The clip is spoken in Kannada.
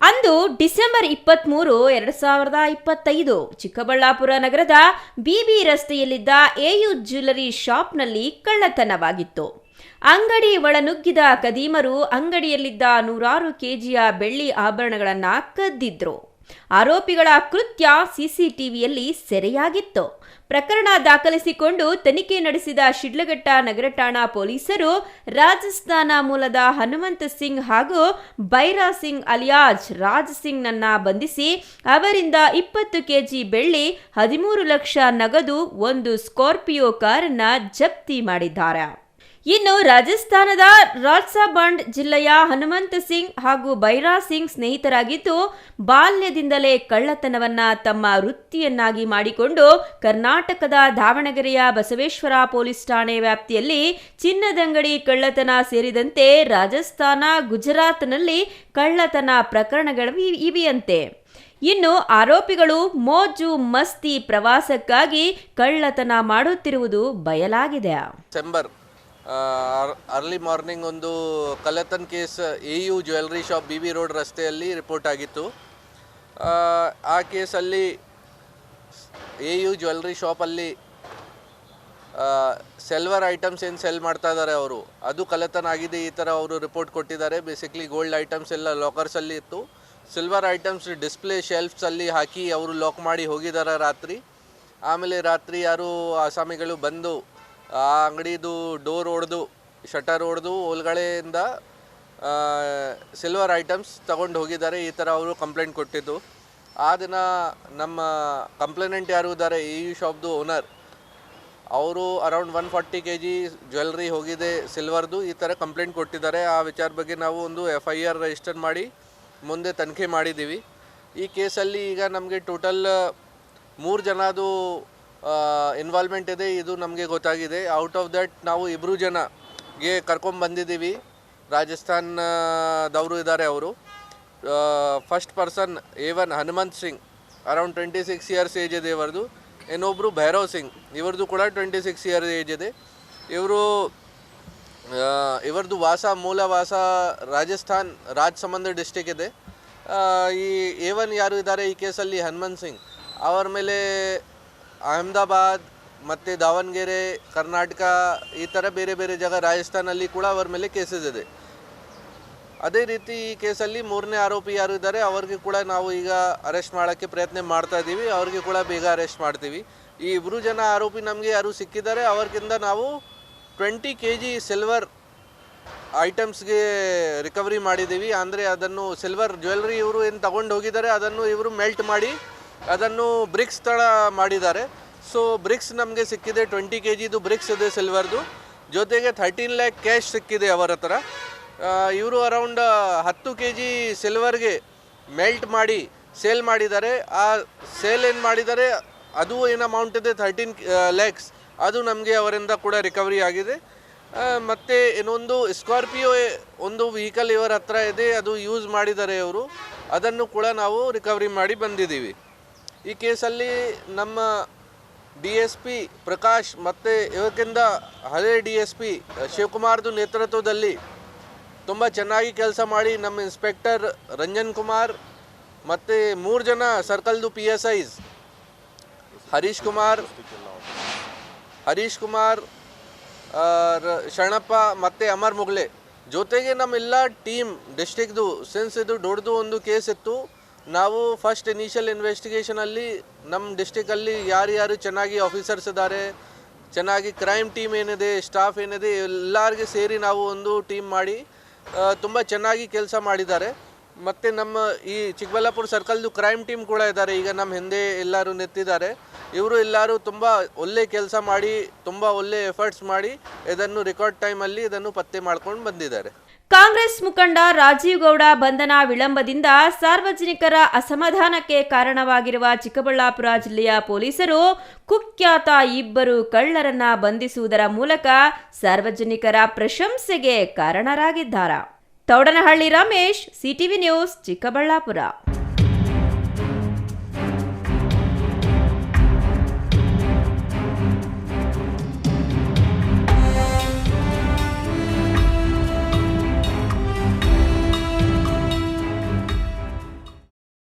ಅಂದು ಡಿಸೆಂಬರ್ 23, 2025 ಚಿಕ್ಕಬಳ್ಳಾಪುರ ನಗರದ ಬಿಬಿ ರಸ್ತೆಯಲ್ಲಿದ್ದ ಎಯು ಜ್ಯುವೆಲರಿ ಶಾಪ್ನಲ್ಲಿ ಕಳ್ಳತನವಾಗಿತ್ತು. ಅಂಗಡಿ ಒಳನುಗ್ಗಿದ ಕದೀಮರು ಅಂಗಡಿಯಲ್ಲಿದ್ದ 100 ಕೆಜಿಯ ಬೆಳ್ಳಿ ಆಭರಣಗಳನ್ನು ಕದ್ದಿದ್ರು. ಆರೋಪಿಗಳ ಕೃತ್ಯ ಸಿಸಿಟಿವಿಯಲ್ಲಿ ಸೆರೆಯಾಗಿತ್ತು. ಪ್ರಕರಣ ದಾಖಲಿಸಿಕೊಂಡು ತನಿಖೆ ನಡೆಸಿದ ಶಿಡ್ಲಘಟ್ಟ ನಗರ ಠಾಣಾ ಪೊಲೀಸರು ರಾಜಸ್ಥಾನ ಮೂಲದ ಹನುಮಂತ ಸಿಂಗ್ ಹಾಗೂ ಬೈರಾ ಸಿಂಗ್ ಅಲಿಯಾಜ್ ರಾಜ್ ಸಿಂಗ್ ನನ್ನ ಬಂಧಿಸಿ ಅವರಿಂದ 20 ಕೆಜಿ ಬೆಳ್ಳಿ, 13 ಲಕ್ಷ ನಗದು, ಒಂದು ಸ್ಕಾರ್ಪಿಯೋ ಕಾರನ್ನ ಜಪ್ತಿ ಮಾಡಿದ್ದಾರೆ. ಇನ್ನು ರಾಜಸ್ಥಾನದ ರಾಜ್ಸಾಬಂಡ್ ಜಿಲ್ಲೆಯ ಹನುಮಂತ ಸಿಂಗ್ ಹಾಗೂ ಬೈರಾ ಸಿಂಗ್ ಸ್ನೇಹಿತರಾಗಿದ್ದು, ಬಾಲ್ಯದಿಂದಲೇ ಕಳ್ಳತನವನ್ನ ತಮ್ಮ ವೃತ್ತಿಯನ್ನಾಗಿ ಮಾಡಿಕೊಂಡು ಕರ್ನಾಟಕದ ದಾವಣಗೆರೆಯ ಬಸವೇಶ್ವರ ಪೊಲೀಸ್ ಠಾಣೆ ವ್ಯಾಪ್ತಿಯಲ್ಲಿ ಚಿನ್ನದಂಗಡಿ ಕಳ್ಳತನ ಸೇರಿದಂತೆ ರಾಜಸ್ಥಾನ, ಗುಜರಾತ್ನಲ್ಲಿ ಕಳ್ಳತನ ಪ್ರಕರಣಗಳು ಇವೆಯಂತೆ. ಇನ್ನು ಆರೋಪಿಗಳು ಮೋಜು ಮಸ್ತಿ ಪ್ರವಾಸಕ್ಕಾಗಿ ಕಳ್ಳತನ ಮಾಡುತ್ತಿರುವುದು ಬಯಲಾಗಿದೆ. ಅರ್ಲಿ ಮಾರ್ನಿಂಗ್ ಒಂದು ಕಳ್ಳತನ case AU jewellery shop BB road ರಸ್ತೆಯಲ್ಲಿ ರಿಪೋರ್ಟ್ ಆಗಿತ್ತು. ಆ ಕೇಸಲ್ಲಿ ಎಯು ಜ್ಯುವೆಲರಿ ಶಾಪಲ್ಲಿ ಸಿಲ್ವರ್ ಐಟಮ್ಸ್ ಏನು ಸೆಲ್ ಮಾಡ್ತಾ ಇದ್ದಾರೆ ಅವರು, ಅದು ಕಳ್ಳತನ ಆಗಿದೆ ಈ ಥರ ಅವರು ರಿಪೋರ್ಟ್ ಕೊಟ್ಟಿದ್ದಾರೆ. ಬೇಸಿಕ್ಲಿ ಗೋಲ್ಡ್ ಐಟಮ್ಸ್ ಎಲ್ಲ ಲಾಕರ್ಸಲ್ಲಿ ಇತ್ತು. ಸಿಲ್ವರ್ ಐಟಮ್ಸ್ ಡಿಸ್ಪ್ಲೇ ಶೆಲ್ಫ್ಸಲ್ಲಿ ಹಾಕಿ ಅವರು ಲಾಕ್ ಮಾಡಿ ಹೋಗಿದ್ದಾರೆ ರಾತ್ರಿ. ಆಮೇಲೆ ರಾತ್ರಿ ಯಾರು ಆಸಾಮಿಗಳು ಬಂದು ಆ ಅಂಗಡಿದು ಡೋರ್ ಹೊಡೆದು ಶಟರ್ ಹೊಡೆದು ಒಳಗಡೆಯಿಂದ ಸಿಲ್ವರ್ ಐಟಮ್ಸ್ ತಗೊಂಡು ಹೋಗಿದ್ದಾರೆ. ಈ ಥರ ಅವರು ಕಂಪ್ಲೇಂಟ್ ಕೊಟ್ಟಿದ್ದು. ಆ ದಿನ ನಮ್ಮ ಕಂಪ್ಲೇನೆಂಟ್ ಯಾರು ಇದ್ದಾರೆ, ಈ ಶಾಪ್ದು ಓನರ್, ಅವರು ಅರೌಂಡ್ 140 ಕೆಜಿ ಜ್ಯುವೆಲ್ರಿ ಹೋಗಿದೆ ಸಿಲ್ವರ್ದು, ಈ ಥರ ಕಂಪ್ಲೇಂಟ್ ಕೊಟ್ಟಿದ್ದಾರೆ. ಆ ವಿಚಾರ ಬಗ್ಗೆ ನಾವು ಒಂದು FIR ರಿಜಿಸ್ಟರ್ ಮಾಡಿ ಮುಂದೆ ತನಿಖೆ ಮಾಡಿದ್ದೀವಿ. ಈ ಕೇಸಲ್ಲಿ ಈಗ ನಮಗೆ ಟೋಟಲ್ 3 ಜನದು ಇನ್ವಾಲ್ವ್ಮೆಂಟ್ ಇದೆ, ಇದು ನಮಗೆ ಗೊತ್ತಾಗಿದೆ. ಔಟ್ ಆಫ್ ದಟ್ ನಾವು 2 ಜನಗೆ ಕರ್ಕೊಂಬಂದಿದ್ದೀವಿ. ರಾಜಸ್ಥಾನದವರು ಇದ್ದಾರೆ ಅವರು. First person A1 Hanumanth Singh, around 26 years age ಇದೆ ಇವರದು. ಇನ್ನೊಬ್ಬರು ಭೈರವ್ ಸಿಂಗ್, ಇವ್ರದ್ದು ಕೂಡ 26 ಇಯರ್ಸ್ ಏಜ್ ಇದೆ. ಇವ್ರದ್ದು ಮೂಲ ವಾಸ ರಾಜಸ್ಥಾನ್ ರಾಜಸಮಂದ್ ಡಿಸ್ಟಿಕ್ ಇದೆ. ಈ A1 ಯಾರು ಇದ್ದಾರೆ ಈ ಕೇಸಲ್ಲಿ ಹನುಮಂತ್ ಸಿಂಗ್, ಅವರ ಮೇಲೆ ಅಹಮದಾಬಾದ್ ಮತ್ತು ದಾವಣಗೆರೆ, ಕರ್ನಾಟಕ, ಈ ಥರ ಬೇರೆ ಬೇರೆ ಜಾಗ ರಾಜಸ್ಥಾನಲ್ಲಿ ಕೂಡ ಅವರ ಮೇಲೆ ಕೇಸಸ್ ಇದೆ. ಅದೇ ರೀತಿ ಈ ಕೇಸಲ್ಲಿ 3ನೇ ಆರೋಪಿ ಯಾರು ಇದ್ದಾರೆ ಅವ್ರಿಗೆ ಕೂಡ ನಾವು ಈಗ ಅರೆಸ್ಟ್ ಮಾಡೋಕ್ಕೆ ಪ್ರಯತ್ನ ಮಾಡ್ತಾ ಇದ್ದೀವಿ. ಅವ್ರಿಗೆ ಕೂಡ ಬೇಗ ಅರೆಸ್ಟ್ ಮಾಡ್ತೀವಿ. ಈ 2 ಜನ ಆರೋಪಿ ನಮಗೆ ಯಾರು ಸಿಕ್ಕಿದ್ದಾರೆ ಅವ್ರಿಗಿಂತ ನಾವು 20 ಕೆಜಿ ಸಿಲ್ವರ್ ಐಟಮ್ಸ್ಗೆ ರಿಕವರಿ ಮಾಡಿದ್ದೀವಿ. ಅಂದರೆ ಅದನ್ನು ಸಿಲ್ವರ್ ಜ್ಯುವೆಲ್ರಿ ಇವರು ಏನು ತಗೊಂಡು ಹೋಗಿದ್ದಾರೆ ಅದನ್ನು ಇವರು ಮೆಲ್ಟ್ ಮಾಡಿ ಅದನ್ನು ಬ್ರಿಕ್ಸ್ ಥರ ಮಾಡಿದ್ದಾರೆ. ಸೊ ಬ್ರಿಕ್ಸ್ ನಮಗೆ ಸಿಕ್ಕಿದೆ, 20 ಕೆಜಿದು ಬ್ರಿಕ್ಸ್ ಇದೆ ಸಿಲ್ವರ್ದು. ಜೊತೆಗೆ 13 ಲ್ಯಾಕ್ ಕ್ಯಾಶ್ ಸಿಕ್ಕಿದೆ ಅವರ ಹತ್ರ. ಇವರು ಅರೌಂಡ್ 10 ಕೆಜಿ ಸಿಲ್ವರ್ಗೆ ಮೆಲ್ಟ್ ಮಾಡಿ ಸೇಲ್ ಮಾಡಿದ್ದಾರೆ. ಆ ಸೇಲ್ ಏನು ಮಾಡಿದ್ದಾರೆ ಅದು ಏನು ಅಮೌಂಟ್ ಇದೆ 13 ಲ್ಯಾಕ್ಸ್, ಅದು ನಮಗೆ ಅವರಿಂದ ಕೂಡ ರಿಕವರಿ ಆಗಿದೆ. ಮತ್ತು ಇನ್ನೊಂದು ಸ್ಕಾರ್ಪಿಯೋ ಒಂದು ವೆಹಿಕಲ್ ಇವರ ಹತ್ರ ಇದೆ, ಅದು ಯೂಸ್ ಮಾಡಿದ್ದಾರೆ ಇವರು, ಅದನ್ನು ಕೂಡ ನಾವು ರಿಕವರಿ ಮಾಡಿ ಬಂದಿದ್ದೀವಿ. ಈ ಕೇಸಲ್ಲಿ ನಮ್ಮ DSP ಪ್ರಕಾಶ್ ಮತ್ತು ಇವಕ್ಕಿಂತ ಹಳೆ DSP ಶಿವಕುಮಾರ್ದು ನೇತೃತ್ವದಲ್ಲಿ ತುಂಬ ಚೆನ್ನಾಗಿ ಕೆಲಸ ಮಾಡಿ ನಮ್ಮ ಇನ್ಸ್ಪೆಕ್ಟರ್ ರಂಜನ್ ಕುಮಾರ್ ಮತ್ತು 3 ಜನ ಸರ್ಕಲ್ದು PSIs ಹರೀಶ್ ಕುಮಾರ್ ಶರಣಪ್ಪ ಮತ್ತು ಅಮರ್ ಮುಗ್ಲೆ ಜೊತೆಗೆ ನಮ್ಮೆಲ್ಲ ಟೀಮ್ ಡಿಸ್ಟ್ರಿಕ್ದು, ಸಿನ್ಸ್ ಇದು ದೊಡ್ಡದು ಒಂದು ಕೇಸ್ ಇತ್ತು, ನಾವು ಫಸ್ಟ್ ಇನಿಷಿಯಲ್ ಇನ್ವೆಸ್ಟಿಗೇಷನಲ್ಲಿ ನಮ್ಮ ಡಿಸ್ಟಿಕಲ್ಲಿ ಯಾರು ಚೆನ್ನಾಗಿ ಆಫೀಸರ್ಸ್ ಇದ್ದಾರೆ, ಚೆನ್ನಾಗಿ ಕ್ರೈಮ್ ಟೀಮ್ ಏನಿದೆ, ಸ್ಟಾಫ್ ಏನಿದೆ, ಎಲ್ಲರಿಗೆ ಸೇರಿ ನಾವು ಒಂದು ಟೀಮ್ ಮಾಡಿ ತುಂಬ ಚೆನ್ನಾಗಿ ಕೆಲಸ ಮಾಡಿದ್ದಾರೆ. ಮತ್ತು ನಮ್ಮ ಈ ಚಿಕ್ಕಬಳ್ಳಾಪುರ ಸರ್ಕಲ್ದು ಕ್ರೈಮ್ ಟೀಮ್ ಕೂಡ ಇದ್ದಾರೆ, ಈಗ ನಮ್ಮ ಹಿಂದೆ ಎಲ್ಲರೂ ನಿಂತಿದ್ದಾರೆ. ಇವರು ಎಲ್ಲರೂ ತುಂಬ ಒಳ್ಳೆ ಕೆಲಸ ಮಾಡಿ, ತುಂಬ ಒಳ್ಳೆ ಎಫರ್ಟ್ಸ್ ಮಾಡಿ ಇದನ್ನು ರೆಕಾರ್ಡ್ ಟೈಮಲ್ಲಿ ಇದನ್ನು ಪತ್ತೆ ಮಾಡ್ಕೊಂಡು ಬಂದಿದ್ದಾರೆ. ಕಾಂಗ್ರೆಸ್ ಮುಖಂಡ ರಾಜೀವ್ ಗೌಡ ಬಂಧನ ವಿಳಂಬದಿಂದ ಸಾರ್ವಜನಿಕರ ಅಸಮಾಧಾನಕ್ಕೆ ಕಾರಣವಾಗಿರುವ ಚಿಕ್ಕಬಳ್ಳಾಪುರ ಜಿಲ್ಲೆಯ ಪೊಲೀಸರು ಕುಖ್ಯಾತ 2 ಕಳ್ಳರನ್ನ ಬಂಧಿಸುವುದರ ಮೂಲಕ ಸಾರ್ವಜನಿಕರ ಪ್ರಶಂಸೆಗೆ ಕಾರಣರಾಗಿದ್ದಾರೆ. Thoudanahalli Ramesh, CTV news, Chikkaballapur.